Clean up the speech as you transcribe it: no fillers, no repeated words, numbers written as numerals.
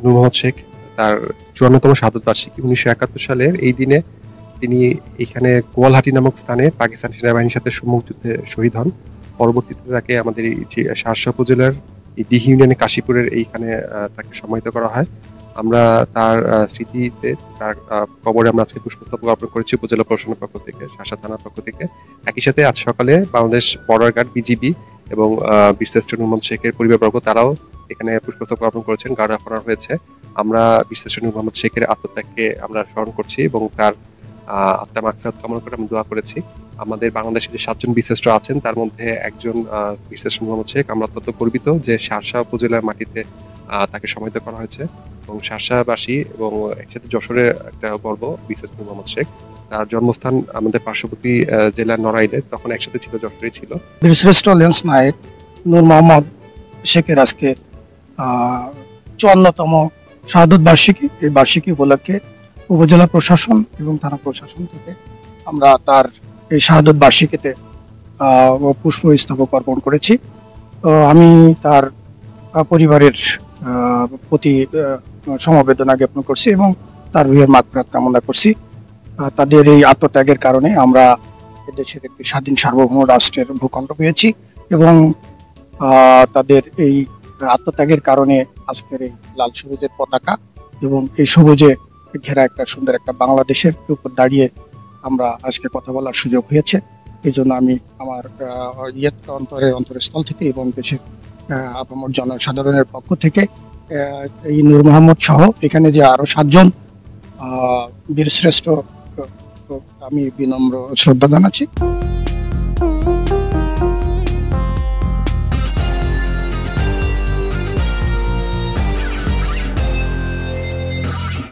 নূর মোহাম্মদ শেখ তার ৫৪তম শাহাদত বার্ষিকী। ১৯৭১ সালের এই দিনে তিনি এখানে গোয়ালহাটি নামক স্থানে পাকিস্তান সেনাবাহিনীর সাথে সম্মুখ যুদ্ধে শহীদ হন। পরবর্তীতে তাকে আমাদের এই যে শার্শা উপজেলার ডিহি ইউনিয়নের কাশীপুরের এইখানে তাকে সমাহিত করা হয়। আমরা তার স্মৃতিতে তার কবরে আমরা আজকে পুষ্পস্তবক অর্পণ করেছি উপজেলা প্রশাসনের পক্ষ থেকে, শার্শা থানার পক্ষ থেকে। একই সাথে আজ সকালে বাংলাদেশ বর্ডার গার্ড, বিজিবি এবং বীরশ্রেষ্ঠ নূর মোহাম্মদ শেখের পরিবারবর্গ তারাও এখানে পুষ্পস্তবক অর্পণ করেছেন, গার্ড অফ অনার হয়েছে। আমরা বীরশ্রেষ্ঠ নূর মোহাম্মদ শেখের আত্মত্যাগকে আমরা স্মরণ করছি এবং তার আত্মার মাগফিরাত কামনা করে আমি দোয়া করেছি। আমাদের বাংলাদেশে যে ৭ জন বীরশ্রেষ্ঠ আছেন তার মধ্যে একজন বীরশ্রেষ্ঠ মোহাম্মদ শেখ। আমরা অত্যন্ত গর্বিত যে শার্শা উপজেলার মাটিতে তাকে সমাহিত করা হয়েছে এবং শার্শাবাসী এবং একসাথে যশোরের একটা গর্ব বীরশ্রেষ্ঠ মোহাম্মদ শেখ। তার জন্মস্থান আমাদের পার্শ্ববর্তী জেলার নড়াইলে, তখন একসাথে ছিল, যশোরেই ছিল। বীরশ্রেষ্ঠ লেন্স নায়ক নূর মোহাম্মদ শেখের আজকে ৫৪তম শাহাদত বার্ষিকী। এই বার্ষিকী উপলক্ষে উপজেলা প্রশাসন এবং থানা প্রশাসন থেকে আমরা তার এই শাহাদত বার্ষিকীতে পুষ্পস্তবক অর্পণ করেছি। আমি তার পরিবারের প্রতি সমবেদনা জ্ঞাপন করছি এবং তার রুহের মাগফিরাত কামনা করছি। তাদের এই আত্মত্যাগের কারণে আমরা দেশের একটি স্বাধীন সার্বভৌম রাষ্ট্রের ভূখণ্ড পেয়েছি এবং তাদের এই আত্মত্যাগের কারণে আজকের এই লাল সবুজের পতাকা এবং এই সবুজে ঘেরা একটা সুন্দর একটা বাংলাদেশের উপর দাঁড়িয়ে আমরা আজকে কথা বলার সুযোগ হয়েছে। এই জন্য আমি আমার অন্তরস্থল থেকে এবং দেশের আপামর জনসাধারণের পক্ষ থেকে এই নূর মোহাম্মদ সহ এখানে যে আরো ৭ জন বীরশ্রেষ্ঠ, আমি বিনম্র শ্রদ্ধা জানাচ্ছি।